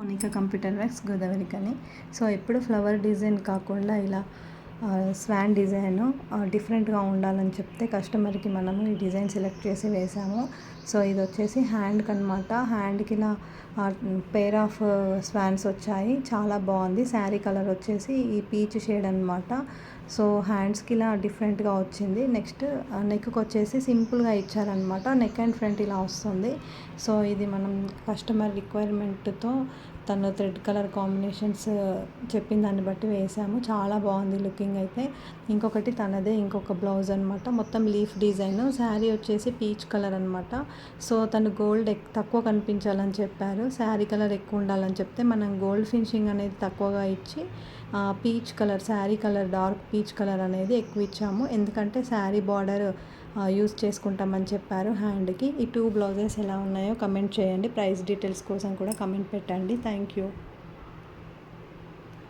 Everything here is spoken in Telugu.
మోనికా కంప్యూటర్ వర్క్స్ గోదావరికని. సో ఎప్పుడు ఫ్లవర్ డిజైన్ కాకుండా ఇలా స్వాన్ డిజైను డిఫరెంట్గా ఉండాలని చెప్తే కస్టమర్కి మనము ఈ డిజైన్ సెలెక్ట్ చేసి వేసాము. సో ఇది వచ్చేసి హ్యాండ్కి అనమాట. హ్యాండ్కి ఇలా పేర్ ఆఫ్ స్వాన్స్ వచ్చాయి, చాలా బాగుంది. శారీ కలర్ వచ్చేసి ఈ పీచ్ షేడ్ అనమాట. సో హ్యాండ్స్కి ఇలా డిఫరెంట్గా వచ్చింది. నెక్స్ట్ నెక్కి వచ్చేసి సింపుల్గా ఇచ్చారనమాట. నెక్ అండ్ ఫ్రంట్ ఇలా వస్తుంది. సో ఇది మనం కస్టమర్ రిక్వైర్మెంట్తో తను థ్రెడ్ కలర్ కాంబినేషన్స్ చెప్పిన దాన్ని బట్టి వేసాము. చాలా బాగుంది లుకింగ్ అయితే. ఇంకొకటి తనదే ఇంకొక బ్లౌజ్ అనమాట. మొత్తం లీఫ్ డిజైన్. శారీ వచ్చేసి పీచ్ కలర్ అనమాట. సో తను గోల్డ్ తక్కువ కనిపించాలని చెప్పారు, శారీ కలర్ ఎక్కువ ఉండాలని చెప్తే మనం గోల్డ్ ఫినిషింగ్ అనేది తక్కువగా ఇచ్చి peach colour, sari colour dark peach colour అనేది ఎక్కువ ఇచ్చాము. ఎందుకంటే శారీ బార్డర్ యూస్ చేసుకుంటామని చెప్పారు హ్యాండ్కి. ఈ 2 బ్లౌజెస్ ఎలా ఉన్నాయో కమెంట్ చేయండి. ప్రైస్ డీటెయిల్స్ కోసం కూడా కమెంట్ పెట్టండి. Thank you.